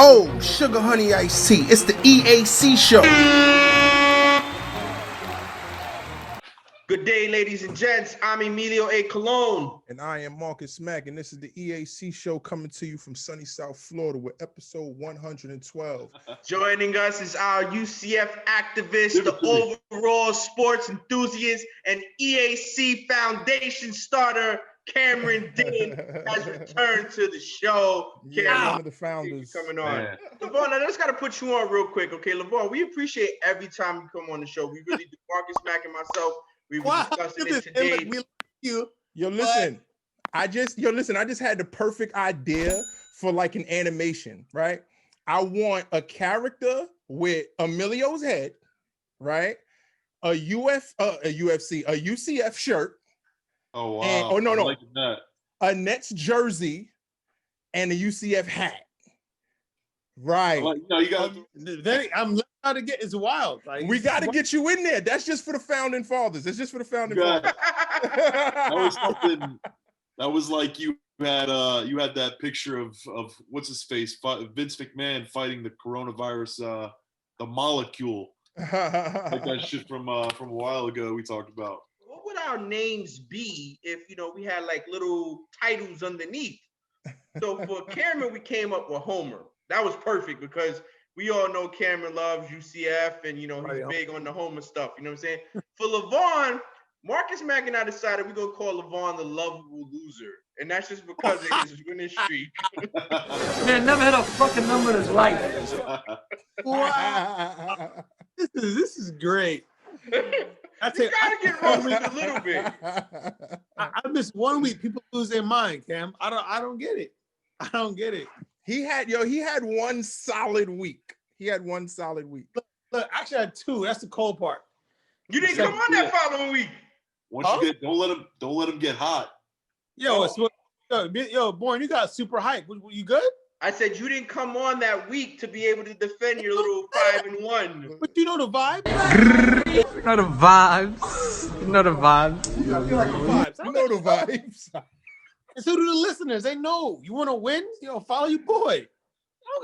Oh, sugar honey iced tea. It's the EAC Show. Good day, ladies and gents. I'm Emilio A. Colon. And I am Marcus Mack, and this is the EAC Show coming to you from sunny South Florida with episode 112. Joining us is our UCF activist, the overall sports enthusiast, and EAC Foundation starter, Cameron Dean, has returned to the show. Yeah, one of the founders coming on. LeVon, I just got to put you on real quick, okay? LeVon, we appreciate every time you come on the show. We really do. Marcus Mack and myself, we were discussing it today. We you. Listen, I just had the perfect idea for like an animation, right? I want a character with Emilio's head, right? A UCF shirt. Oh wow! And, no, like that. A Nets jersey and a UCF hat. Right. Well, you got. I'm trying to get. It's wild. Like, we got to get you in there. That's just for the founding fathers. It's just for the founding fathers. That was something. That was like you had that picture of what's his face, Vince McMahon fighting the coronavirus, the molecule, like that shit from a while ago we talked about. What would our names be if we had like little titles underneath? So for Cameron, we came up with Homer. That was perfect because we all know Cameron loves UCF and he's big on the Homer stuff. You know what I'm saying? For LeVon, Marcus Mack and I decided we're gonna call LeVon the lovable loser, and that's just because of his winning streak. Man, never had a fucking number in his life. Wow. This is great. I gotta get wrong with a little bit. I missed 1 week. People lose their mind, Cam. I don't get it. I don't get it. He had one solid week. Look, actually I had two. That's the cold part. You didn't come on that following week. Once you get, don't let him get hot. Yo, Born, you got super hype. You good? I said you didn't come on that week to be able to defend your little 5-1. But you know the vibe. You know the vibes. You know the vibes. You know the vibes. And so do the listeners. They know you want to win. Follow your boy.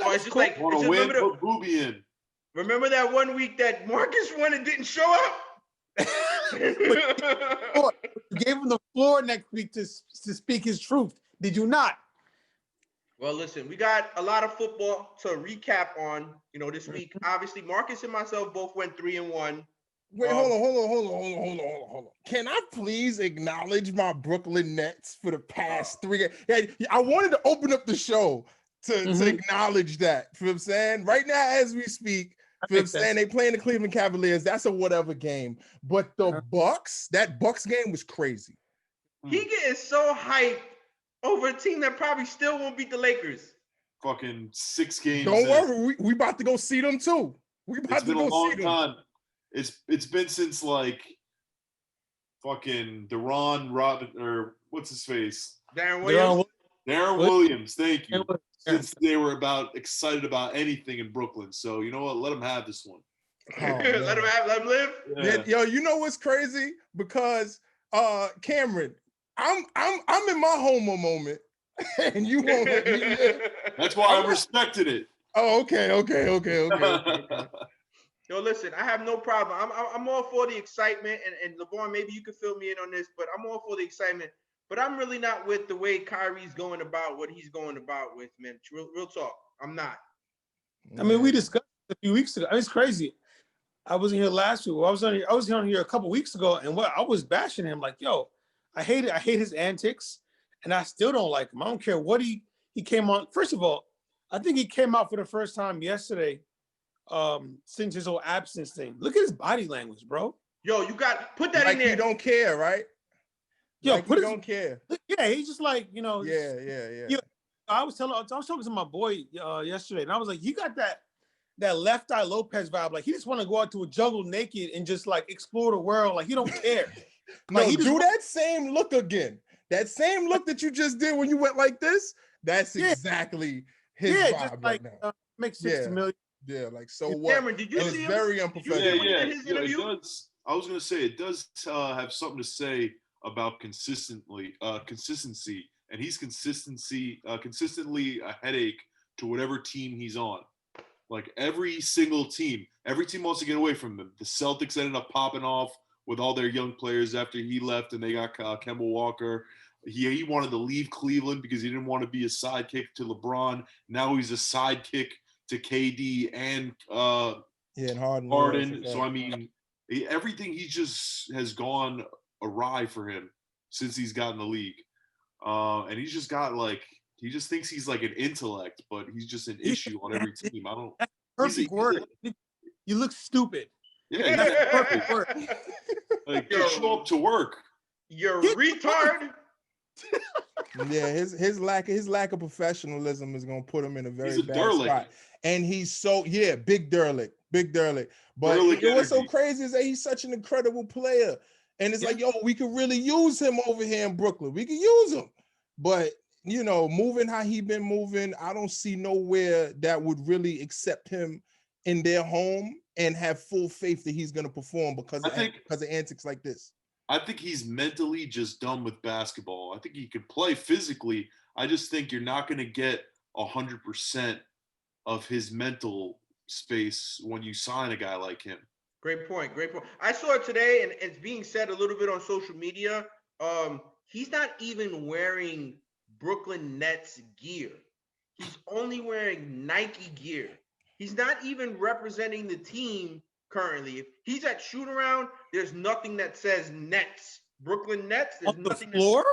It's just like want to win. Put Booby in. Remember that 1 week that Marcus won and didn't show up? You gave him the floor next week to speak his truth. Did you not? Well, listen, we got a lot of football to recap on, this week. Obviously, Marcus and myself both went 3-1. Wait, hold on. Can I please acknowledge my Brooklyn Nets for the past 3 games? Yeah, I wanted to open up the show to acknowledge that. You know what I'm saying? Right now, as we speak, you know what I'm saying? They playing the Cleveland Cavaliers. That's a whatever game. But the Bucks, that Bucks game was crazy. He getting so hyped over a team that probably still won't beat the Lakers. Fucking 6 games. Don't worry, we about to go see them too. It's been a long time. It's been since like fucking Deron Robin or what's his face? Darren Williams. Darren Williams, thank you. Since they were excited about anything in Brooklyn. So you know what? Let them have this one. Let them live. Yeah. Yo, you know what's crazy? Because Cameron, I'm in my homo moment, and you won't let me live. That's why I respected it. Oh, okay. Yo, listen, I have no problem. I'm all for the excitement, and LeVon, maybe you could fill me in on this, but I'm all for the excitement. But I'm really not with the way Kyrie's going about what he's going about with, man. Real talk. I'm not. I mean, we discussed it a few weeks ago. I mean, it's crazy. I wasn't here last week. I was on here a couple weeks ago, and I was bashing him like, yo, I hate it. I hate his antics, and I still don't like him. I don't care what he came on. First of all, I think he came out for the first time yesterday since his whole absence thing. Look at his body language, bro. Yo, you got put that like in there. You don't care, right? Yo, like you don't care. Yeah, he's just like, Yeah. I was talking to my boy yesterday, and I was like, you got that Left Eye Lopez vibe. Like, he just want to go out to a jungle naked and just like explore the world. Like, he don't care. No, he do that same look again. That same look that you just did when you went like this. That's exactly his vibe just right like, now. Makes 60 million. Yeah, like so what? Cameron, did you see him? Very unprofessional. Yeah, it does. I was gonna say it does have something to say about consistency, and he's consistently a headache to whatever team he's on. Like every single team, every team wants to get away from him. The Celtics ended up popping off with all their young players after he left, and they got Kemba Walker. He wanted to leave Cleveland because he didn't want to be a sidekick to LeBron. Now he's a sidekick to KD and and Harden. Harden. So I mean, everything he just has gone awry for him since he's gotten the league. And he's just got like, he just thinks he's like an intellect, but he's just an issue on every team. I don't. Perfect word. You look stupid. Yeah, That's a perfect word. Like, show up to work. You're a retard. Yeah, his lack of professionalism is gonna put him in a very bad derelict. spot. And he's so big derelict. But Derelict what's so energy. crazy is that he's such an incredible player. And it's like, yo, we could really use him over here in Brooklyn. We could use him. But moving how he been moving, I don't see nowhere that would really accept him in their home and have full faith that he's gonna perform because of antics like this. I think he's mentally just done with basketball. I think he could play physically. I just think you're not going to get 100% of his mental space when you sign a guy like him. Great point. I saw it today, and it's being said a little bit on social media. He's not even wearing Brooklyn Nets gear. He's only wearing Nike gear. He's not even representing the team currently. If he's at shoot around, there's nothing that says Nets. Brooklyn Nets, there's On the nothing. floor?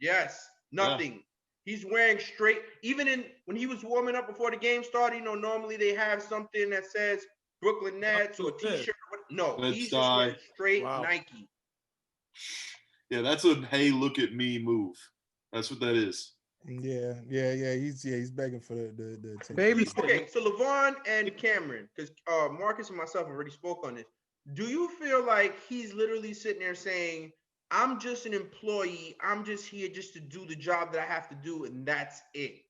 Yes, nothing. Yeah. He's wearing straight, even when he was warming up before the game started, normally they have something that says Brooklyn Nets or a t-shirt. No, he's just wearing straight Nike. Yeah, that's a hey, look at me move. That's what that is. Yeah. He's begging for the baby. Okay, so LeVon and Cameron, because Marcus and myself already spoke on this. Do you feel like he's literally sitting there saying, "I'm just an employee. I'm just here just to do the job that I have to do, and that's it"?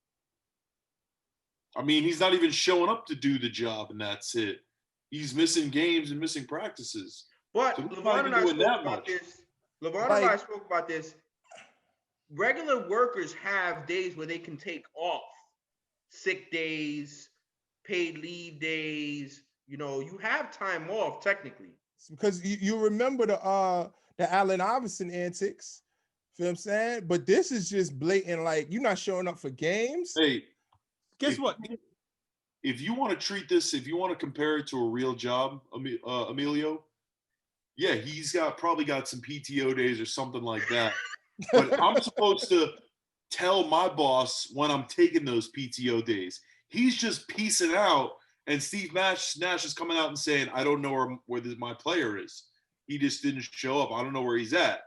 I mean, he's not even showing up to do the job, and that's it. He's missing games and missing practices. But so LeVon and I spoke about this. LeVon and I spoke about this. Regular workers have days where they can take off, sick days, paid leave days. You have time off technically. Because you remember the Allen Iverson antics. Feel what I'm saying? But this is just blatant, like you're not showing up for games. Hey, guess what? If you want to treat this, if you want to compare it to a real job, Emilio, yeah, he's probably got some PTO days or something like that. But I'm supposed to tell my boss when I'm taking those PTO days. He's just piecing out, and Steve Nash is coming out and saying, I don't know where my player is. He just didn't show up. I don't know where he's at.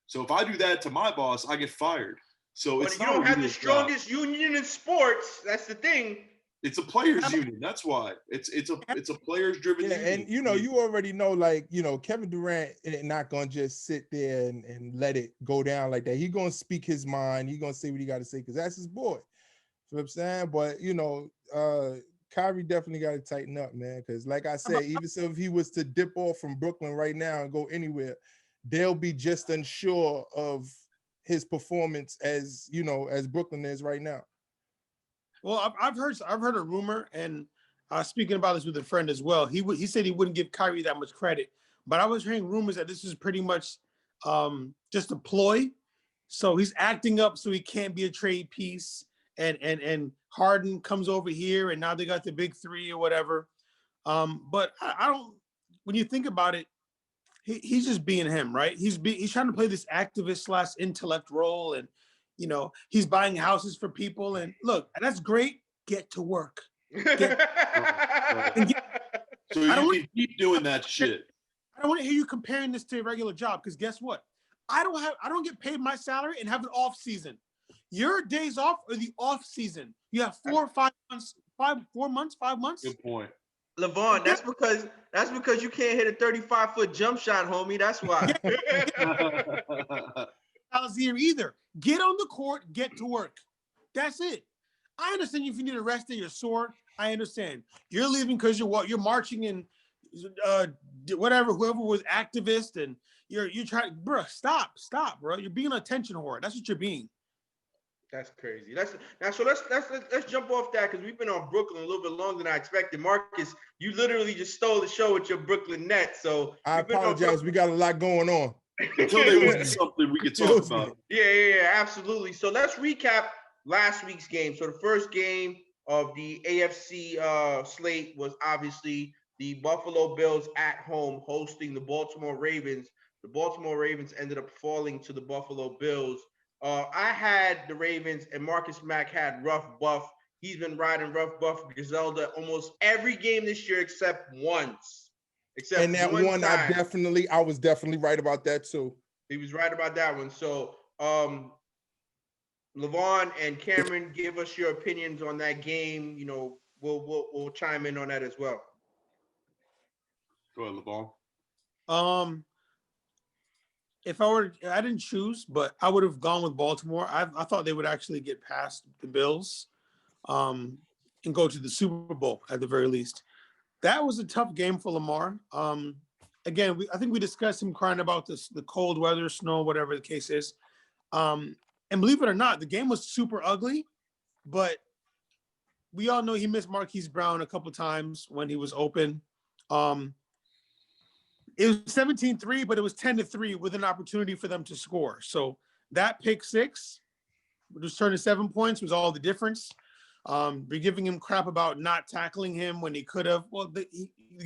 So if I do that to my boss, I get fired. So but you don't have the strongest union in sports. That's the thing. It's a players union. That's why it's a players driven union. And you already know, like, Kevin Durant is not gonna just sit there and let it go down like that. He's gonna speak his mind. He's gonna say what he got to say because that's his boy. You know what I'm saying? But Kyrie definitely got to tighten up, man. Because like I said, even so, if he was to dip off from Brooklyn right now and go anywhere, they'll be just unsure of his performance as Brooklyn is right now. Well, I've heard a rumor, and speaking about this with a friend as well. He said he wouldn't give Kyrie that much credit, but I was hearing rumors that this is pretty much just a ploy. So he's acting up so he can't be a trade piece, and Harden comes over here, and now they got the big three or whatever. But I don't. When you think about it, he's just being him, right? He's trying to play this activist / intellect role, and he's buying houses for people, and look, and that's great. Get to work. So you can keep doing that shit. I don't want to hear you comparing this to a regular job, because guess what? I don't get paid my salary and have an off season. Your days off are the off season. You have 4 or 5 months, 5 months. Good point. LeVon, that's because you can't hit a 35-foot jump shot, homie. That's why. Here either. Get on the court, get to work. That's it. I understand if you need a rest and you're sore. I understand. You're leaving because you're marching and whoever was activist, and you're trying, bro. Stop, bro. You're being an attention whore. That's what you're being. That's crazy. Let's jump off that because we've been on Brooklyn a little bit longer than I expected. Marcus, you literally just stole the show with your Brooklyn Nets. So I apologize. We got a lot going on. Until there was something we could talk about. Yeah, absolutely. So let's recap last week's game. So the first game of the AFC slate was obviously the Buffalo Bills at home hosting the Baltimore Ravens. The Baltimore Ravens ended up falling to the Buffalo Bills. I had the Ravens, and Marcus Mack had Rough Buff. He's been riding Rough Buff Griselda almost every game this year except once. And that one, I was definitely right about that too. He was right about that one. So, Levon and Cameron, give us your opinions on that game. You know, we'll chime in on that as well. Go ahead, Levon. I didn't choose, but I would have gone with Baltimore. I thought they would actually get past the Bills, and go to the Super Bowl at the very least. That was a tough game for Lamar. Again, I think we discussed him crying about the cold weather, snow, whatever the case is. And believe it or not, the game was super ugly, but we all know he missed Marquise Brown a couple times when he was open. It was 17-3, but it was 10-3 with an opportunity for them to score. So that pick six, which was turned to 7 points, was all the difference. We're giving him crap about not tackling him when he could have. Well, the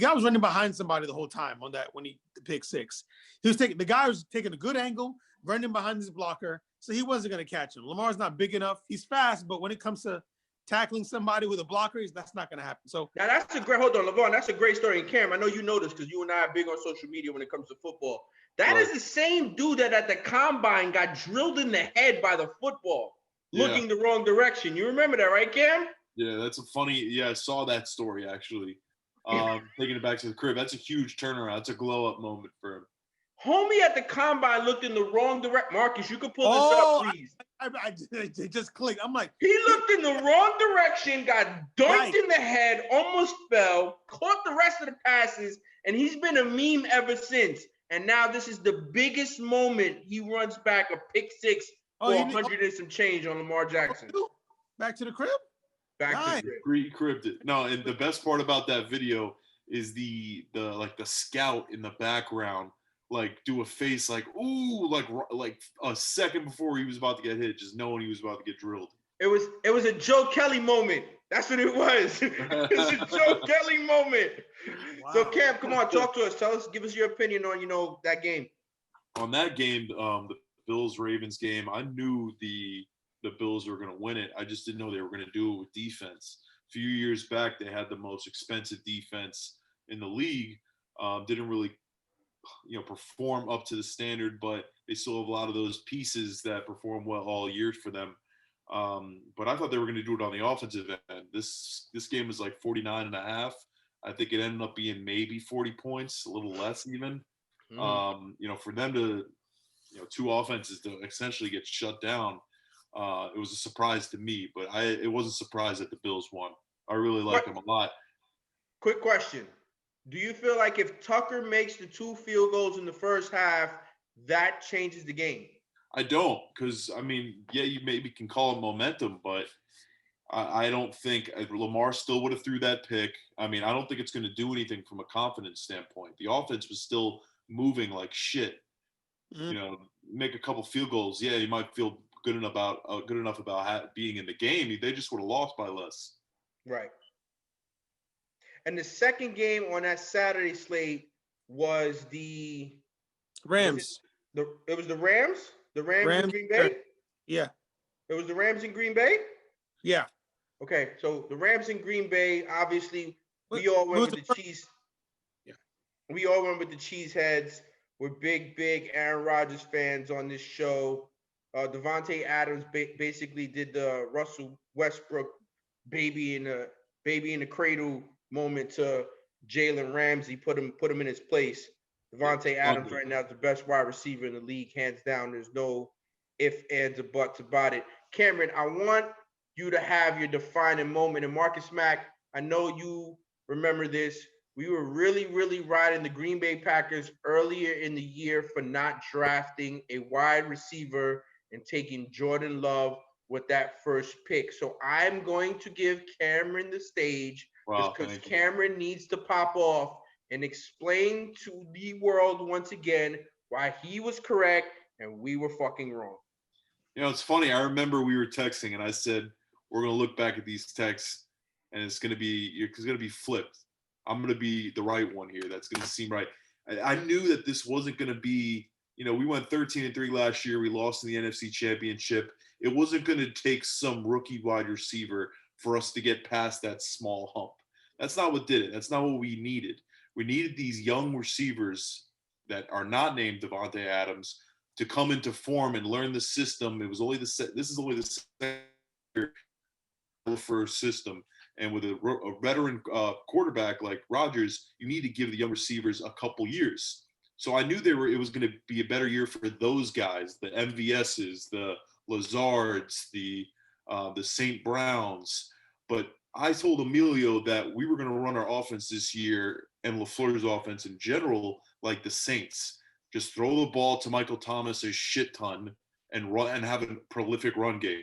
guy was running behind somebody the whole time on that when he pick six. The guy was taking a good angle, running behind his blocker, so he wasn't going to catch him. Lamar's not big enough. He's fast, but when it comes to tackling somebody with a blocker, that's not going to happen. So now hold on, Levon. That's a great story. And Cam, I know you know this because you and I are big on social media when it comes to football. That is the same dude that at the combine got drilled in the head by the football, looking the wrong direction. You remember that, right, Cam? Yeah, that's a funny. Yeah, I saw that story actually. Taking it back to the crib, that's a huge turnaround. That's a glow up moment for him. Homie at the combine looked in the wrong direction. Marcus, you can pull this up, please. I just clicked. I'm like, he looked in the wrong direction, got dunked in the head, almost fell, caught the rest of the passes, and he's been a meme ever since. And now this is the biggest moment. He runs back a pick six for 100 and some change on Lamar Jackson. Back to the crib? Back to the crib. He cribbed it. No, and the best part about that video is the scout in the background, like do a face like, ooh, like a second before he was about to get hit, just knowing he was about to get drilled. It was a Joe Kelly moment. That's what it was. It's a Joe Kelly moment. Wow. So Cam, come on, talk to us. Give us your opinion on, that game. On that game, the Bills-Ravens game, I knew the Bills were going to win it. I just didn't know they were going to do it with defense. A few years back, they had the most expensive defense in the league. Didn't really, perform up to the standard, but they still have a lot of those pieces that perform well all year for them. But I thought they were going to do it on the offensive end. This game was like 49.5. I think it ended up being maybe 40 points, a little less even. For them to, two offenses to essentially get shut down, it was a surprise to me, but it wasn't a surprise that the Bills won. I really like them a lot. Quick question. Do you feel like if Tucker makes the 2 field goals in the first half, that changes the game? I don't, because, you maybe can call it momentum, but I don't think Lamar still would have threw that pick. I don't think it's going to do anything from a confidence standpoint. The offense was still moving like shit. Make a couple field goals. Yeah, you might feel good enough about being in the game. They just would have lost by less. Right. And the second game on that Saturday slate was the Rams. It was the Rams? The Rams in Green Bay? Yeah. It was the Rams in Green Bay? Yeah. Okay, so the Rams in Green Bay, obviously, we all went with the Cheese. Yeah. We all went with the Cheeseheads. We're big Aaron Rodgers fans on this show. Devontae Adams basically did the Russell Westbrook baby in the cradle moment to Jalen Ramsey, put him in his place. Devontae Adams right now is the best wide receiver in the league, hands down. There's no ifs, ands, or buts about it. Cameron, I want you to have your defining moment. And Marcus Mack, I know you remember this. We were really, really riding the Green Bay Packers earlier in the year for not drafting a wide receiver and taking Jordan Love with that first pick. So I'm going to give Cameron the stage because Cameron needs to pop off and explain to the world once again why he was correct and we were fucking wrong. You know, it's funny. I remember we were texting and I said, we're going to look back at these texts and it's going to be flipped. I'm going to be the right one here. That's going to seem right. I knew that this wasn't going to be, you know, we went 13-3 last year. We lost in the NFC Championship. It wasn't going to take some rookie wide receiver for us to get past that small hump. That's not what did it. That's not what we needed. We needed these young receivers that are not named Devontae Adams to come into form and learn the system. This is only the second first system. And with a veteran quarterback like Rodgers, you need to give the young receivers a couple years. So I knew it was going to be a better year for those guys, the MVSs, the Lazards, the St. Browns. But I told Emilio that we were going to run our offense this year and LaFleur's offense in general like the Saints. Just throw the ball to Michael Thomas a shit ton and run and have a prolific run game.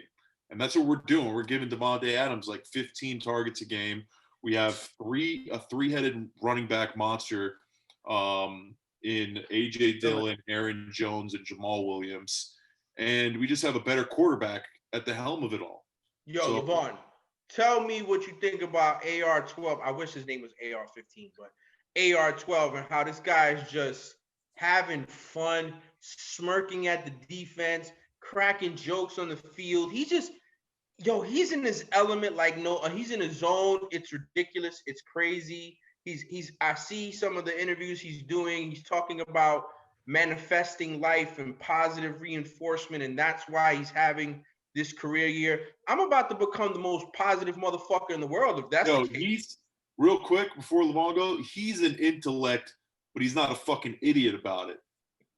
And that's what we're doing. We're giving Devontae Adams like 15 targets a game. We have a three-headed running back monster in A.J. Dillon, Aaron Jones, and Jamal Williams. And we just have a better quarterback at the helm of it all. Yo, Levon, tell me what you think about AR-12. I wish his name was AR-15, but AR-12 and how this guy is just having fun, smirking at the defense, cracking jokes on the field. He's in his element like he's in his zone. It's ridiculous. It's crazy. I see some of the interviews he's doing. He's talking about manifesting life and positive reinforcement, and that's why he's having this career year. I'm about to become the most positive motherfucker in the world if that's the case. He's real quick before Levon goes, he's an intellect, but he's not a fucking idiot about it.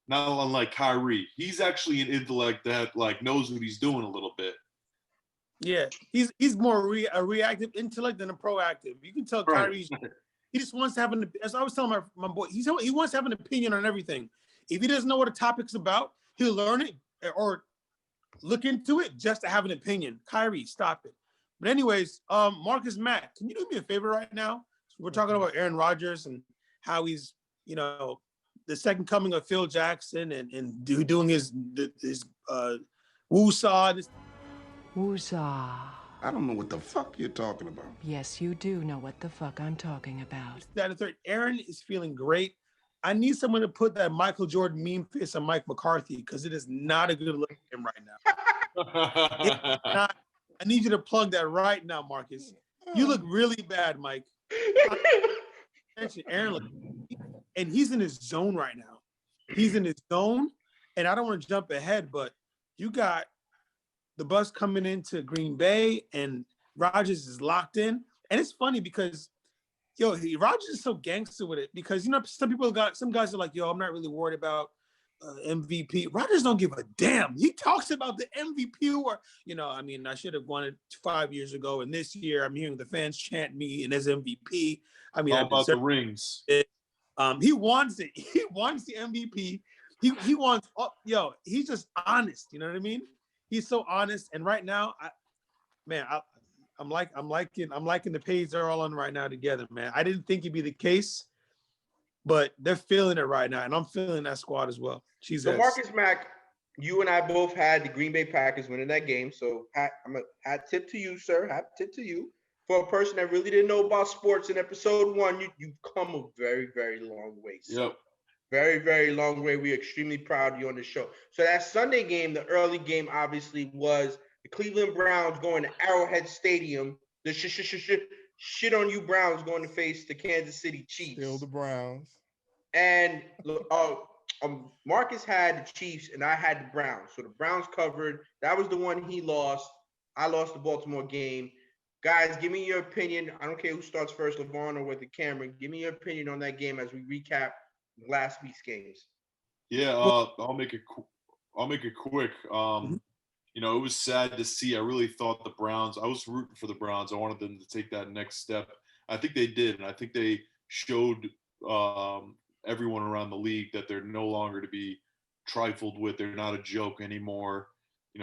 Not unlike Kyrie. He's actually an intellect that like knows what he's doing a little bit. Yeah, he's more a reactive intellect than a proactive. You can tell Kyrie, he just wants to have as I was telling my boy, he wants to have an opinion on everything. If he doesn't know what a topic's about, he'll learn it or look into it just to have an opinion. Kyrie, stop it. But anyways, Marcus Matt, can you do me a favor right now? We're talking about Aaron Rodgers and how he's, you know, the second coming of Phil Jackson and doing his woo-saw. Woozah. I don't know what the fuck you're talking about. Yes, you do know what the fuck I'm talking about. That is third. Aaron is feeling great. I need someone to put that Michael Jordan meme face on Mike McCarthy because it is not a good look at him right now. I need you to plug that right now, Marcus. You look really bad, Mike. Aaron, and he's in his zone right now. He's in his zone, and I don't want to jump ahead, but you got the bus coming into Green Bay, and Rodgers is locked in. And it's funny because, Rodgers is so gangster with it because, some guys are like, I'm not really worried about MVP. Rodgers don't give a damn. He talks about the MVP or, I should have won it 5 years ago. And this year I'm hearing the fans chant me and as MVP. How about the rings? He wants it. He wants the MVP. He wants, he's just honest. You know what I mean? He's so honest, and right now, I'm liking the page they're all on right now together, man. I didn't think it'd be the case, but they're feeling it right now, and I'm feeling that squad as well. So Marcus Mack, you and I both had the Green Bay Packers winning that game. So I'm a hat tip to you, sir. Hat tip to you. For a person that really didn't know about sports in episode 1, you've come a very, very long way. So. Yep. Very, very long way. We're extremely proud of you on the show. So that Sunday game, the early game, obviously was the Cleveland Browns going to Arrowhead Stadium. The shit on you Browns going to face the Kansas City Chiefs. Still the Browns. And Marcus had the Chiefs and I had the Browns. So the Browns covered. That was the one he lost. I lost the Baltimore game. Guys, give me your opinion. I don't care who starts first, Levon or with the camera. Give me your opinion on that game as we recap last week's games. Yeah, I'll make it quick. It was sad to see. I really thought the Browns, I was rooting for the Browns. I wanted them to take that next step. I think they did, and I think they showed everyone around the league that they're no longer to be trifled with. They're not a joke anymore.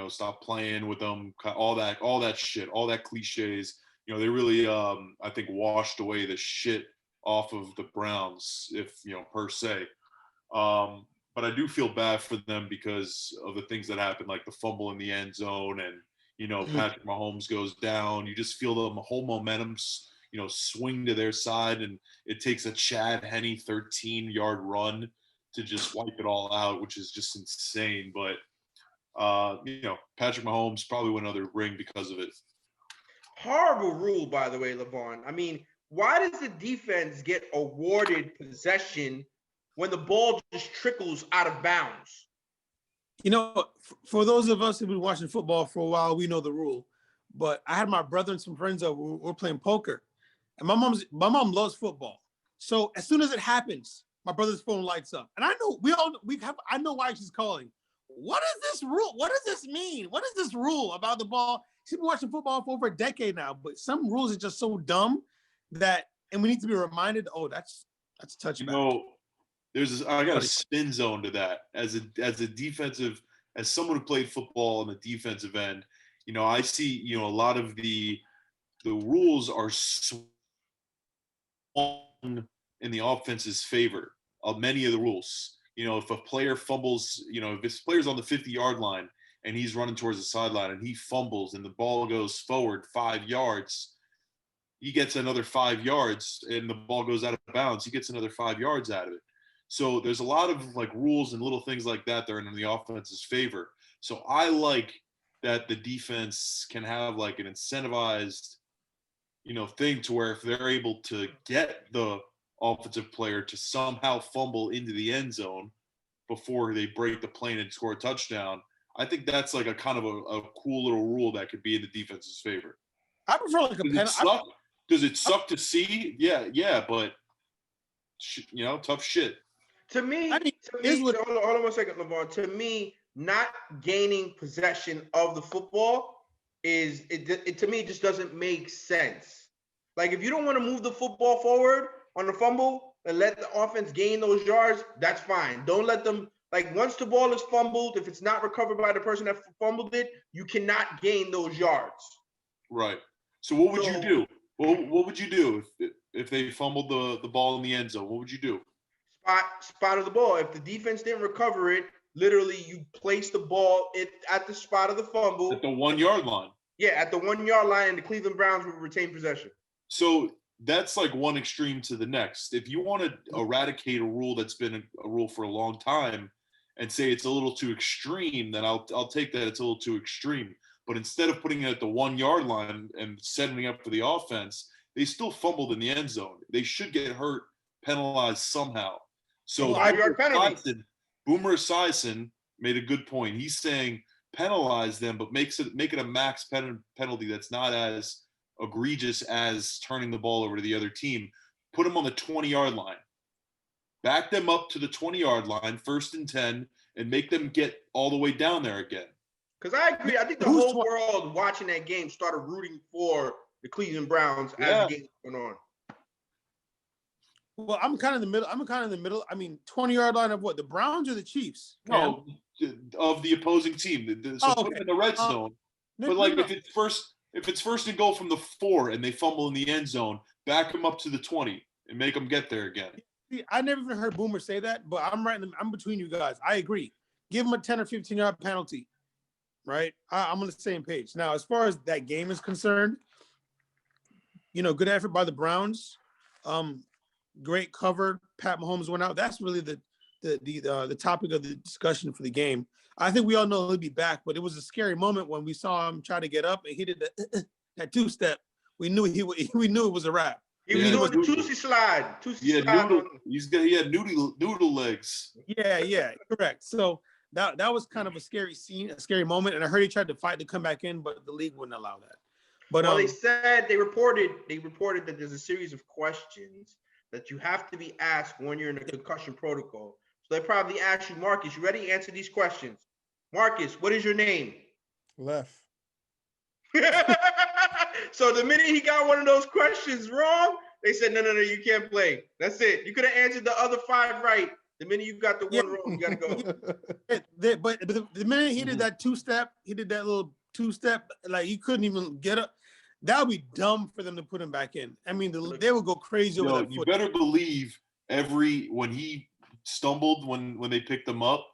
stop playing with them, all that shit, all that cliches. They really, I think, washed away the shit off of the Browns, per se. But I do feel bad for them because of the things that happened, like the fumble in the end zone, and Patrick Mahomes goes down. You just feel the whole momentum, swing to their side, and it takes a Chad Henne 13-yard run to just wipe it all out, which is just insane. But Patrick Mahomes probably win another ring because of it. Horrible rule, by the way, LeVon. I mean, why does the defense get awarded possession when the ball just trickles out of bounds? For those of us who've been watching football for a while, we know the rule. But I had my brother and some friends over. We were playing poker, and my mom loves football. So as soon as it happens, my brother's phone lights up, and I know I know why she's calling. What is this rule? What does this mean? What is this rule about the ball? She's been watching football for over a decade now, but some rules are just so dumb and we need to be reminded. Oh, that's a touchback. I got a spin zone to that as a defensive, as someone who played football on the defensive end. I see, a lot of the rules are swung in the offense's favor of many of the rules. If a player fumbles, if this player's on the 50-yard line and he's running towards the sideline and he fumbles and the ball goes forward 5 yards, he gets another 5 yards, and the ball goes out of bounds, he gets another 5 yards out of it. So there's a lot of rules and little things like that that are in the offense's favor. So I like that the defense can have an incentivized, thing to where if they're able to get the offensive player to somehow fumble into the end zone before they break the plane and score a touchdown, I think that's a kind of a cool little rule that could be in the defense's favor. I prefer a penalty. Does it suck to see? Yeah, but tough shit. To me, hold on 1 second, LeVon. To me, not gaining possession of the football to me, it just doesn't make sense. If you don't want to move the football forward on the fumble and let the offense gain those yards, that's fine. Don't let them, once the ball is fumbled, if it's not recovered by the person that fumbled it, you cannot gain those yards. Right. So what would you do? What would you do if they fumbled the ball in the end zone? What would you do? Spot of the ball. If the defense didn't recover it, literally you place the ball at the spot of the fumble. At the 1 yard line. Yeah, at the 1 yard line, and the Cleveland Browns would retain possession. So that's one extreme to the next. If you want to eradicate a rule that's been a rule for a long time and say it's a little too extreme, then I'll take that it's a little too extreme. But instead of putting it at the 1 yard line and setting up for the offense, they still fumbled in the end zone. They should get hurt, penalized somehow. So 5 yard penalty. Boomer Esiason made a good point. He's saying penalize them, but make it a max penalty that's not as egregious as turning the ball over to the other team. Put them on the 20-yard line. Back them up to the 20-yard line, 1st and 10, and make them get all the way down there again. Because I agree. I think the whole world watching that game started rooting for the Cleveland Browns as the game was going on. Well, I'm kind of in the middle. I mean, 20-yard line of what? The Browns or the Chiefs? No, of the opposing team. Put them in the red zone. But if it's first and goal from the 4 and they fumble in the end zone, back them up to the 20 and make them get there again. See, I never even heard Boomer say that, but I'm between you guys. I agree. Give them a 10 or 15-yard penalty, right? I'm on the same page. Now, as far as that game is concerned, good effort by the Browns. Great cover. Pat Mahomes went out. That's really the topic of the discussion for the game. I think we all know he'll be back, but it was a scary moment when we saw him try to get up and he did that two-step. We knew it was a wrap. He was doing the Tootsie slide. He had noodle legs. Yeah, correct. So that was kind of a scary scene, a scary moment. And I heard he tried to fight to come back in, but the league wouldn't allow that. But they reported that there's a series of questions that you have to be asked when you're in a concussion protocol. So they probably asked you, Marcus, you ready to answer these questions? Marcus, what is your name? Left. So the minute he got one of those questions wrong, they said, no, you can't play. That's it. You could have answered the other 5 right. The minute you got the one wrong, you got to go. But the minute he did that two-step, he did that little two-step, like he couldn't even get up. That would be dumb for them to put him back in. I mean, they would go crazy over that You foot. better believe when he stumbled when they picked him up,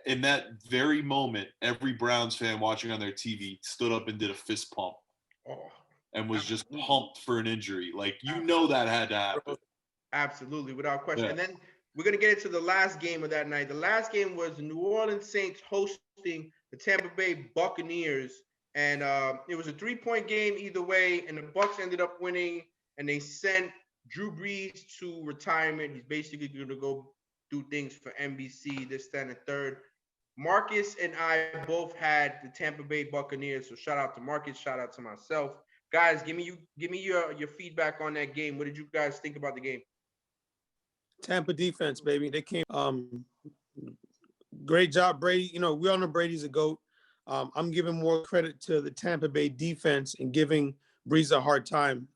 in that very moment, every Browns fan watching on their TV stood up and did a fist pump and was just pumped for an injury. Like, that had to happen. Absolutely, without question. Yeah. And then we're going to get into the last game of that night. The last game was the New Orleans Saints hosting the Tampa Bay Buccaneers. And it was a 3-point game either way, and the Bucs ended up winning, and they sent Drew Brees to retirement. He's basically going to go do things for NBC, this, that, and the third. Marcus and I both had the Tampa Bay Buccaneers, so shout out to Marcus, shout out to myself. Guys, give me your feedback on that game. What did you guys think about the game? Tampa defense, baby. They came. Great job, Brady. We all know Brady's a GOAT. I'm giving more credit to the Tampa Bay defense and giving Brees a hard time.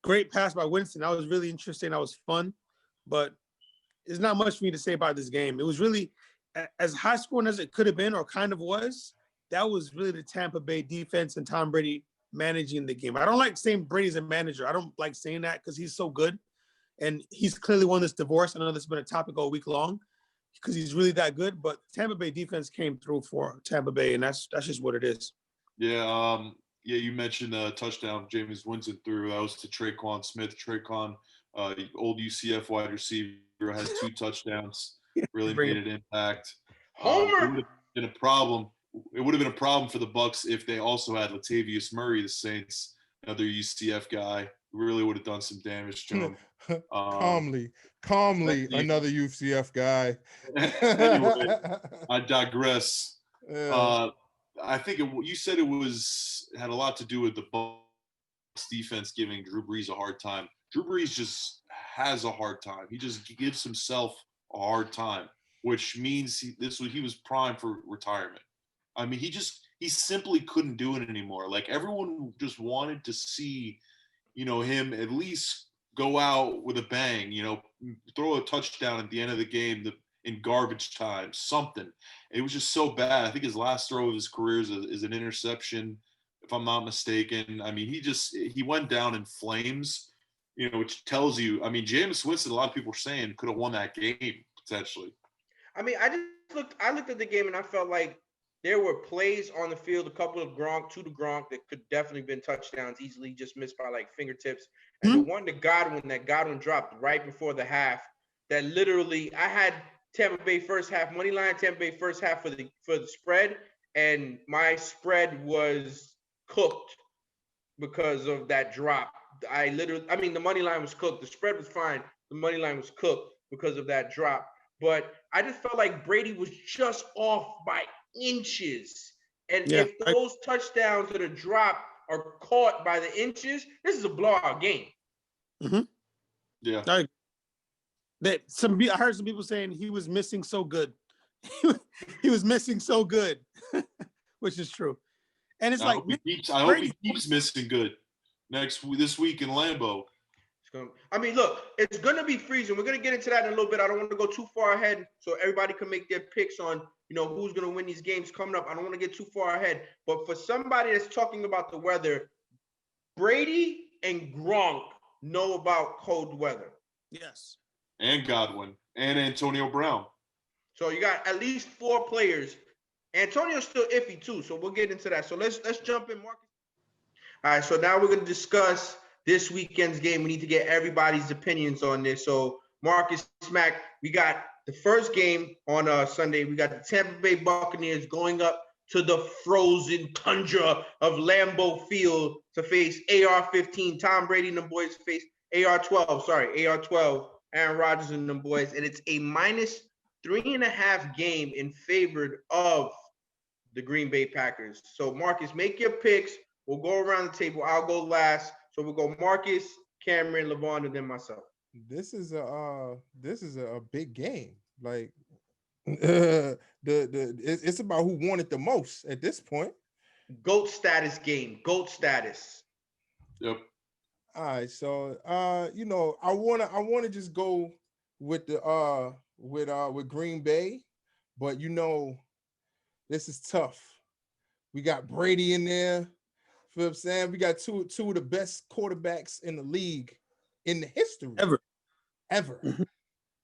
Great pass by Winston. That was really interesting. That was fun, but there's not much for me to say about this game. It was really as high scoring as it could have been, or kind of was. That was really the Tampa Bay defense and Tom Brady managing the game. I don't like saying Brady's a manager. I don't like saying that because he's so good, and he's clearly won this divorce. I know this has been a topic all week long, because he's really that good, but Tampa Bay defense came through for Tampa Bay, and that's just what it is. Yeah, you mentioned a touchdown Jameis Winston threw. That was to Traquan Smith. Traquan, old UCF wide receiver, has 2 touchdowns. Really made an impact. Homer! It would have been a problem. It would have been a problem for the Bucs if they also had Latavius Murray, the Saints, another UCF guy, who really would have done some damage to him. Calmly, another UCF guy. Anyway, I digress. Yeah. I think you said it had a lot to do with the Bucs defense giving Drew Brees a hard time. Drew Brees just has a hard time. He just gives himself a hard time, which means he was primed for retirement. I mean, he simply couldn't do it anymore. Like, everyone just wanted to see, him at least go out with a bang, throw a touchdown at the end of the game in garbage time, something. It was just so bad. I think his last throw of his career is an interception, if I'm not mistaken. I mean, he went down in flames, which tells you, I mean, Jameis Winston, a lot of people are saying, could have won that game potentially. I mean, I looked at the game and I felt like there were plays on the field, a couple of Gronk, 2 to Gronk, that could definitely been touchdowns, easily just missed by like fingertips. And the one to Godwin that Godwin dropped right before the half, that literally, I had Tampa Bay first half money line, Tampa Bay first half for the spread, and my spread was cooked because of that drop. The money line was cooked. The spread was fine. The money line was cooked because of that drop. But I just felt like Brady was just off by inches. And if those touchdowns that are dropped are caught by the inches, this is a blowout game. Mm-hmm. Yeah. I heard some people saying he was missing so good. He was missing so good, which is true. And it's I hope he keeps missing good this week in Lambeau. Look, it's going to be freezing. We're going to get into that in a little bit. I don't want to go too far ahead so everybody can make their picks on, who's going to win these games coming up. I don't want to get too far ahead. But for somebody that's talking about the weather, Brady and Gronk know about cold weather. Yes. And Godwin and Antonio Brown. So you got at least 4 players. Antonio's still iffy too, so we'll get into that. So let's jump in, Marcus. All right, so now we're going to discuss this weekend's game. We need to get everybody's opinions on this. So, Marcus Smack, we got the first game on Sunday. We got the Tampa Bay Buccaneers going up to the frozen tundra of Lambeau Field to face AR-15. Tom Brady and the boys face AR-12. Aaron Rodgers and them boys. And it's a -3.5 game in favor of the Green Bay Packers. So, Marcus, make your picks. We'll go around the table. I'll go last. So we'll go Marcus, Cameron, LeVon, and then myself. This is a big game. Like it's about who won it the most at this point. GOAT status game. GOAT status. Yep. All right, so I wanna just go with the with Green Bay, but this is tough. We got Brady in there. Feel what I'm saying? We got two of the best quarterbacks in the league in the history. Ever. Feel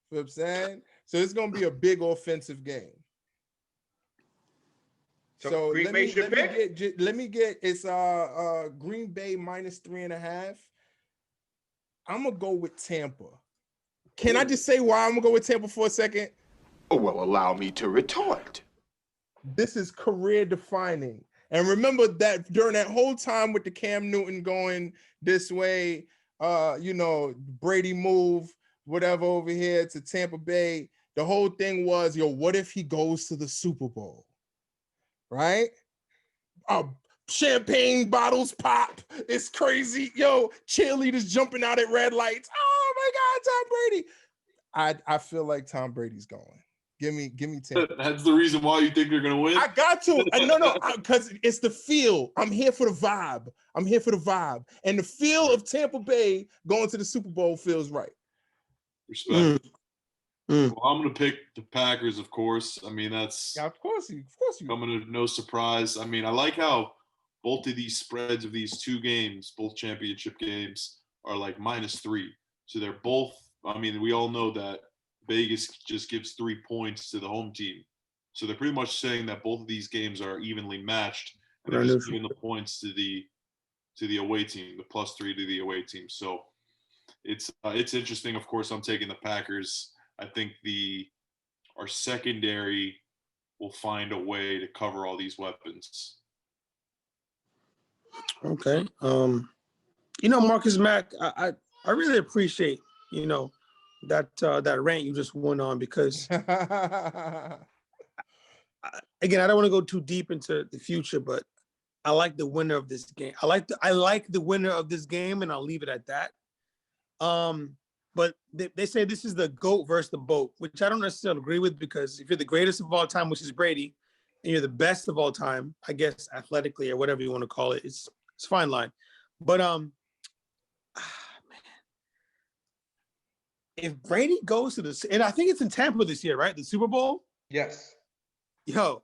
what I'm saying? So it's gonna be a big offensive game. So Green Bay should pick. Let me get it's Green Bay -3.5. I'm gonna go with Tampa. Can I just say why I'm gonna go with Tampa for a second? Oh, well, allow me to retort. This is career defining. And remember that during that whole time with the Cam Newton going this way, Brady move, whatever over here to Tampa Bay, the whole thing was, what if he goes to the Super Bowl? Right? Champagne bottles pop. It's crazy. Cheerleaders jumping out at red lights. Oh my God, Tom Brady. I feel like Tom Brady's going. Give me Tampa. That's the reason why you think they're gonna win. I got to. No, because it's the feel. I'm here for the vibe. And the feel of Tampa Bay going to the Super Bowl feels right. Respect. Well, I'm gonna pick the Packers, of course. I mean, that's of course you. Coming to no surprise. I mean, I like how both of these spreads of these two games, both championship games, are like -3. So they're both. I mean, we all know that Vegas just gives 3 points to the home team. So they're pretty much saying that both of these games are evenly matched. And they're just giving the points to the away team, the +3 to the away team. So it's interesting. Of course, I'm taking the Packers. I think our secondary will find a way to cover all these weapons. Okay. Marcus Mack, I really appreciate, that rant you just went on, because again, I don't want to go too deep into the future, but I like the winner of this game. I like the winner of this game, and I'll leave it at that. But they say this is the GOAT versus the BOAT, which I don't necessarily agree with, because if you're the greatest of all time, which is Brady, and you're the best of all time, I guess athletically or whatever you want to call it, it's a fine line. But man, if Brady goes to this, and I think it's in Tampa this year, right? The Super Bowl? Yes. Yo,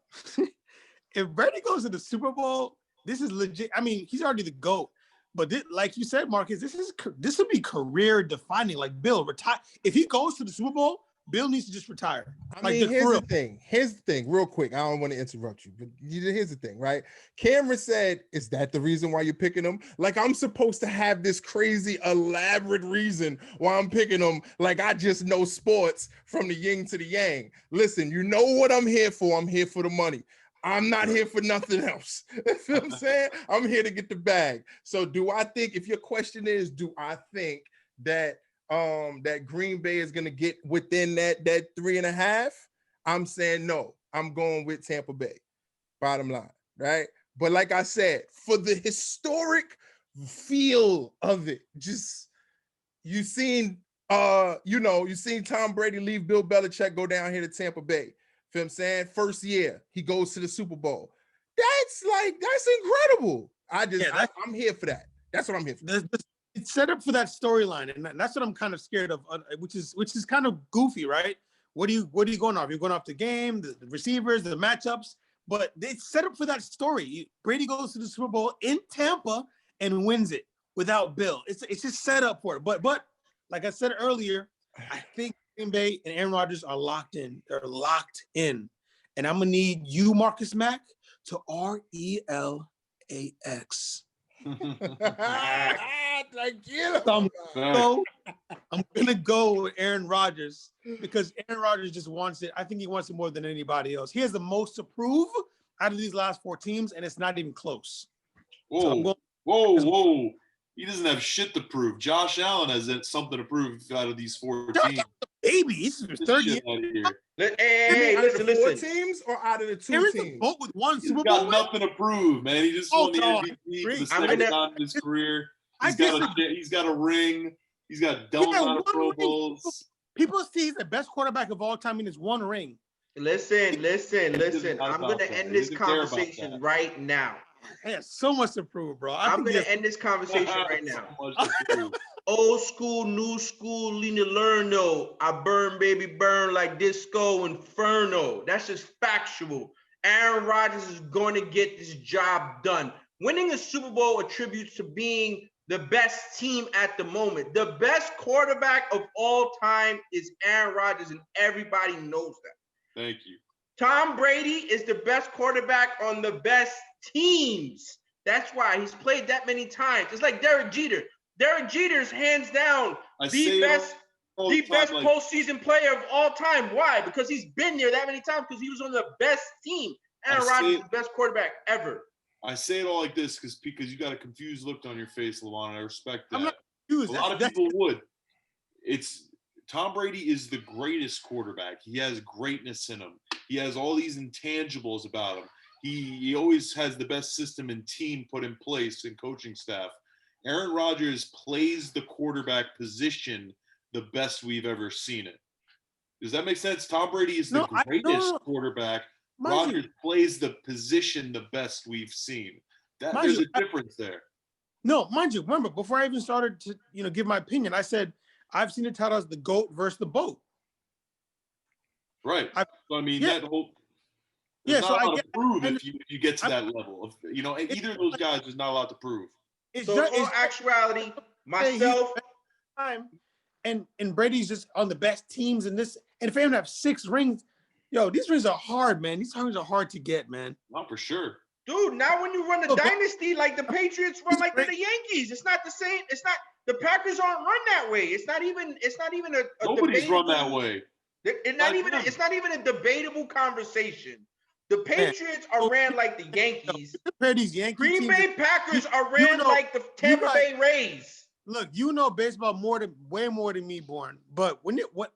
if Brady goes to the Super Bowl, this is legit. I mean, he's already the GOAT. But like you said, Marcus, this would be career defining. Like Bill, retire. If he goes to the Super Bowl, Bill needs to just retire. Here's the thing, real quick. I don't want to interrupt you, but here's the thing, right? Cameron said, "Is that the reason why you're picking him?" Like I'm supposed to have this crazy, elaborate reason why I'm picking him. Like I just know sports from the yin to the yang. Listen, you know what I'm here for? I'm here for the money. I'm not here for nothing else. You feel what I'm saying? I'm here to get the bag. So if your question is, do I think that that Green Bay is gonna get within that 3.5? I'm saying no. I'm going with Tampa Bay. Bottom line, right? But like I said, for the historic feel of it, just you seen Tom Brady leave Bill Belichick, go down here to Tampa Bay. Feel what I'm saying? First year, he goes to the Super Bowl. That's incredible. I'm here for that. That's what I'm here for. It's set up for that storyline, and that's what I'm kind of scared of, which is kind of goofy, right? What are you going off? You're going off the game, the receivers, the matchups, but it's set up for that story. Brady goes to the Super Bowl in Tampa and wins it without Bill. It's just set up for it. But like I said earlier, I think Green Bay and Aaron Rodgers are locked in. They're locked in. And I'm going to need you, Marcus Mack, to RELAX. So I'm going to go with Aaron Rodgers, because Aaron Rodgers just wants it. I think he wants it more than anybody else. He has the most to prove out of these last 4 teams, and it's not even close. Whoa. Whoa. He doesn't have shit to prove. Josh Allen has something to prove out of these 4 teams. Baby, he's his third year. Hey, listen. 4 teams or out of the 2 teams? Both with 1 Super He's Bowl. got nothing to prove, man. He just won the MVP for the second time in his career. He's got a ring. He's got double amount of Pro Bowls. People see he's the best quarterback of all time in his 1 ring. Listen. I'm going to end this conversation right now. He has so much to prove, bro. I'm gonna end this conversation right now. Old school, new school, lean to learn though. I burn, baby, burn like disco inferno. That's just factual. Aaron Rodgers is going to get this job done. Winning a Super Bowl attributes to being the best team at the moment. The best quarterback of all time is Aaron Rodgers, and everybody knows that. Thank you. Tom Brady is the best quarterback on the best teams. That's why he's played that many times. It's like Derek Jeter. Derek Jeter's hands down the best postseason player of all time. Why? Because he's been there that many times, because he was on the best team. Aaron Rodgers is the best quarterback ever. I say it all like this because you got a confused look on your face, Lavon, and I respect that. I'm not confused. A lot of people would. Tom Brady is the greatest quarterback. He has greatness in him. He has all these intangibles about him. He always has the best system and team put in place and coaching staff. Aaron Rodgers plays the quarterback position the best we've ever seen it. Does that make sense? Tom Brady is the greatest quarterback. Rodgers plays the position the best we've seen. There's a difference there. No, mind you, remember, before I even started to give my opinion, I said I've seen it titled as the GOAT versus the BOAT. Right. That whole so not I allowed get to prove if you get to that level of either of those guys is not allowed to prove. So in actuality, myself and Brady's just on the best teams in this, and for him to have 6 rings, these rings are hard, man. These rings are hard to get, man. Not for sure. Dude, now when you run a dynasty like the Patriots run like the Yankees, it's not the same. It's not, the Packers aren't run that way. It's not even a nobody's run that way. It's not even a debatable conversation. The Patriots are ran like the Yankees. Green Bay Packers are ran like the Tampa Bay Rays. Look, baseball way more than me, Born. But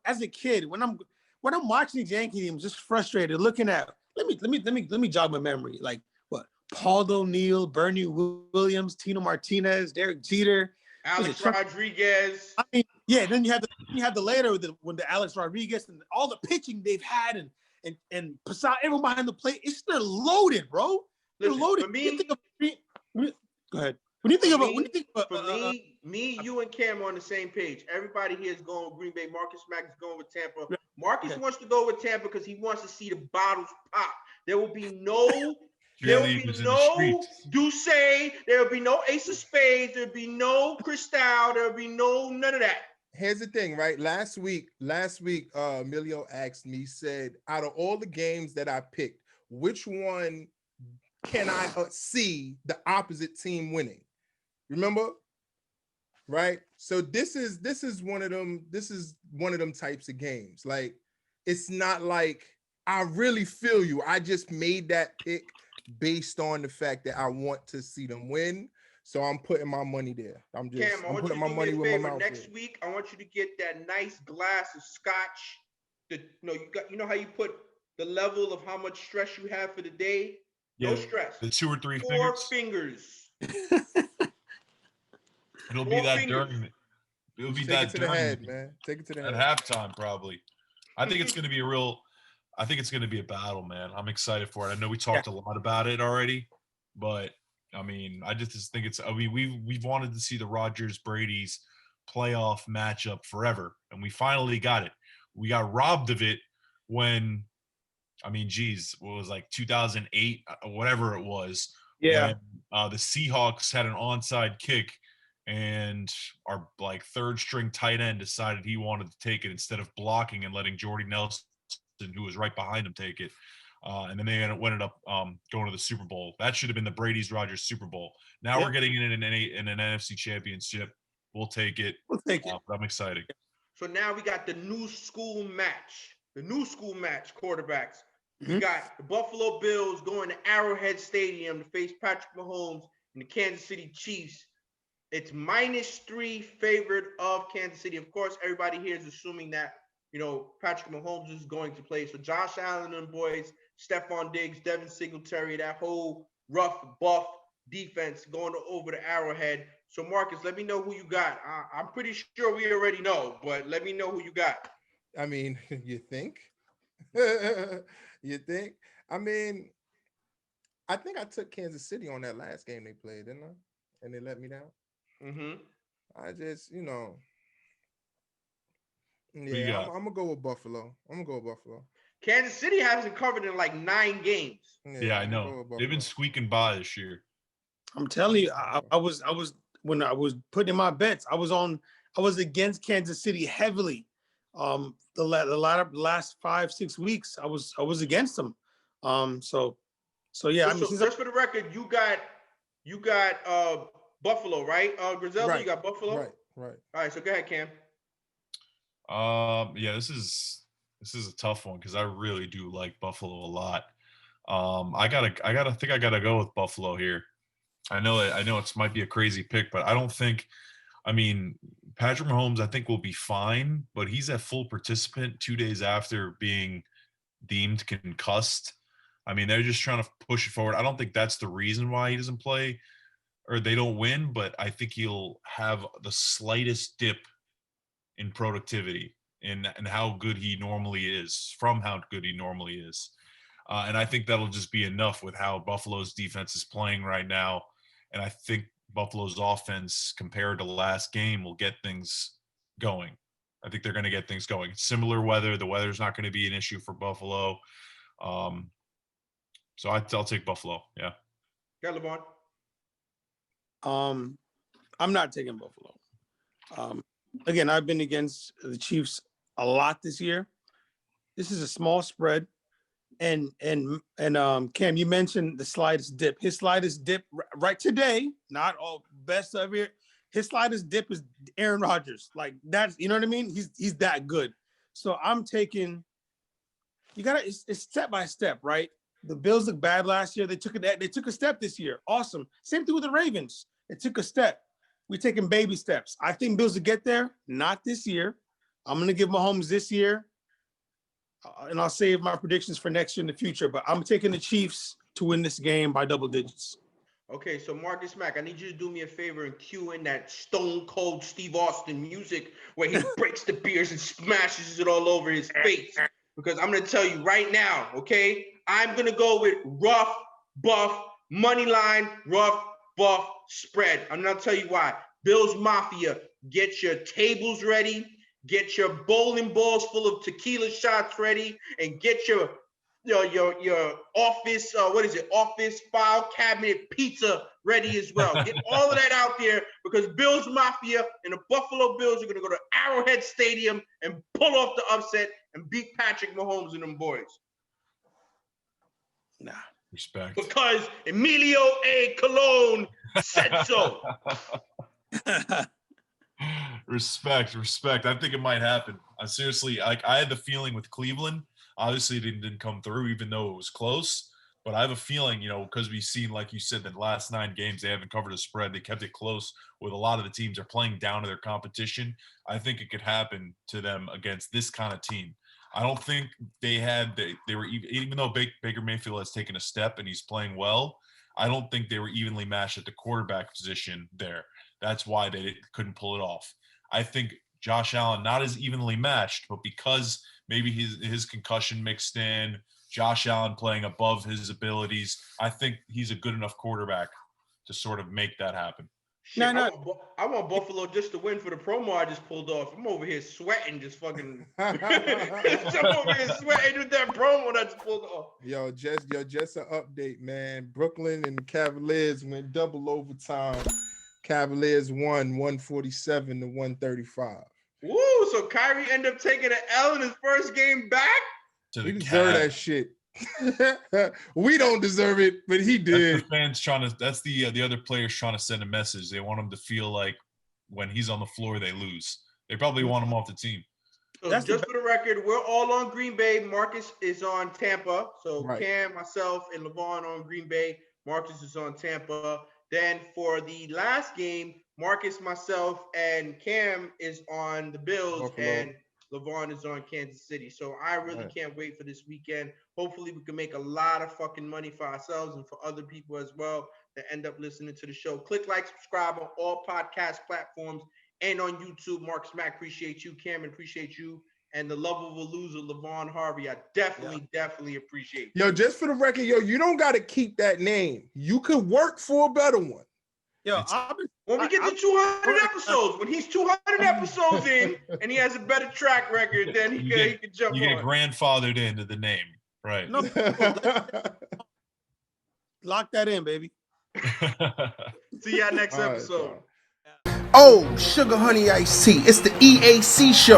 as a kid, when I'm watching these Yankee teams, just frustrated, looking at let me jog my memory. Like what? Paul O'Neill, Bernie Williams, Tino Martinez, Derek Jeter, Alex Rodriguez. Then you have the later when the Alex Rodriguez and all the pitching they've had and Posada, everyone behind the plate. They're loaded, bro. They're loaded. For me, go ahead. When you think me, you and Cam are on the same page. Everybody here is going with Green Bay. Marcus Mack is going with Tampa. Marcus wants to go with Tampa because he wants to see the bottles pop. There will be no Douce. There will be no Ace of Spades. There will be no Cristal. There will be none of that. Here's the thing, right? Last week, Emilio asked me, said, out of all the games that I picked, which one can I see the opposite team winning? Remember? Right? So this is one of them types of games. Like, it's not like I really feel you. I just made that pick based on the fact that I want to see them win. So I'm putting my money there. I'm putting my money where my mouth is. Next week, I want you to get that nice glass of scotch. You know how you put the level of how much stress you have for the day? Yeah, no stress. The 2 or 3 4 fingers. It'll Four be that fingers. during. It'll be Take that it to during. the head, man. Take it to the head. At halftime, probably. I think it's going to be a battle, man. I'm excited for it. I know we talked a lot about it already, but I mean, I just think we've wanted to see the Rodgers Brady's playoff matchup forever, and we finally got it. We got robbed of it when, what was like 2008, whatever it was. Yeah. When, the Seahawks had an onside kick, and our like 3rd string tight end decided he wanted to take it instead of blocking and letting Jordy Nelson, who was right behind him, take it. And then they ended up going to the Super Bowl. That should have been the Brady's Rodgers Super Bowl. Now we're getting in an NFC championship. We'll take it. But I'm excited. So now we got the new school match. The new school match quarterbacks. We got the Buffalo Bills going to Arrowhead Stadium to face Patrick Mahomes and the Kansas City Chiefs. It's -3 favored of Kansas City. Of course, everybody here is assuming that, Patrick Mahomes is going to play. So Josh Allen and boys, Stephon Diggs, Devin Singletary, that whole rough, buff defense going over to Arrowhead. So Marcus, let me know who you got. I'm pretty sure we already know, but let me know who you got. I mean, you think? You think? I mean, I think I took Kansas City on that last game they played, didn't I? And they let me down. Mm-hmm. I just, Who you yeah, I'm got? gonna go with Buffalo. I'm gonna go with Buffalo. Kansas City hasn't covered in like 9 games. Yeah, I I'm gonna go know. with They've been Buffalo. squeaking by this year. I'm telling you, I was when I was putting in my bets, I was against Kansas City heavily. The last 5-6 weeks, I was against them. So yeah, I mean, So just for the record, you got Buffalo, right? Griselda, Right, you got Buffalo. right. All right, so go ahead, Cam. Yeah, this is a tough one because I really do like Buffalo a lot. I think I gotta go with Buffalo here. I know it might be a crazy pick, but I don't think. I mean, Patrick Mahomes, I think will be fine, but he's a full participant 2 days after being deemed concussed. I mean, they're just trying to push it forward. I don't think that's the reason why he doesn't play or they don't win, but I think he'll have the slightest dip in productivity and how good he normally is, from how good he normally is. And I think that'll just be enough with how Buffalo's defense is playing right now. And I think Buffalo's offense, compared to last game, will get things going. I think they're going to get things going. Similar weather. The weather's not going to be an issue for Buffalo. So I'll take Buffalo. Yeah. Got LeVon. I'm not taking Buffalo. Again, I've been against the Chiefs a lot this year. This is a small spread. And Cam, you mentioned the slightest dip. His slightest dip right today, not all best of it. His slightest dip is Aaron Rodgers. Like that's, you know what I mean? He's that good. So I'm taking. It's step by step, right? The Bills looked bad last year. They took a step this year. Awesome. Same thing with the Ravens. They took a step. We're taking baby steps. I think Bills will get there. Not this year. I'm gonna give Mahomes this year. And I'll save my predictions for next year in the future, but I'm taking the Chiefs to win this game by double digits. Okay, so Marcus Mack, I need you to do me a favor and cue in that Stone Cold Steve Austin music where he breaks the beers and smashes it all over his face. Because I'm going to tell you right now, okay, I'm going to go with rough, buff, money line, rough, buff, spread. I'm going to tell you why. Bills Mafia, get your tables ready. Get your bowling balls full of tequila shots ready, and get your office office file cabinet pizza ready as well. Get all of that out there because Bills Mafia and the Buffalo Bills are gonna go to Arrowhead Stadium and pull off the upset and beat Patrick Mahomes and them boys. Nah. Respect. Because Emilio A. Cologne said so. Respect. I think it might happen. I seriously, I had the feeling with Cleveland. Obviously, it didn't come through, even though it was close. But I have a feeling, because we've seen, like you said, the last 9 games they haven't covered a spread. They kept it close. With a lot of the teams are playing down to their competition. I think it could happen to them against this kind of team. I don't think they were even though Baker Mayfield has taken a step and he's playing well. I don't think they were evenly matched at the quarterback position there. That's why they couldn't pull it off. I think Josh Allen, not as evenly matched, but because maybe his concussion mixed in, Josh Allen playing above his abilities, I think he's a good enough quarterback to sort of make that happen. Shit, I want Buffalo just to win for the promo I just pulled off. I'm over here sweating, just fucking. I'm over here sweating with that promo that I just pulled off. Yo, just an update, man. Brooklyn and the Cavaliers went double overtime. Cavaliers won 147 to 135. Woo! So Kyrie ended up taking an L in his first game back. He deserved that shit. We don't deserve it, but he did. That's the fans that's the other players trying to send a message. They want him to feel like when he's on the floor, they lose. They probably want him off the team. So just for the record, we're all on Green Bay. Marcus is on Tampa. So right. Cam, myself, and LeVon on Green Bay. Marcus is on Tampa. Then for the last game, Marcus, myself, and Cam is on the Bills, Buffalo. And LeVon is on Kansas City. So I really can't wait for this weekend. Hopefully we can make a lot of fucking money for ourselves and for other people as well that end up listening to the show. Click like, subscribe on all podcast platforms and on YouTube. Marcus Mack, appreciate you. Cameron, appreciate you. and the love of a loser, LaVon Harvey. I definitely appreciate it. Yo, just for the record, yo, you don't got to keep that name. You could work for a better one. Yo, when we get to 200 episodes, when he's 200 episodes in and he has a better track record, then he can jump on. You get grandfathered into the name, right? No, lock that in, baby. See y'all next episode. Oh, sugar honey iced tea. It's the EAC show.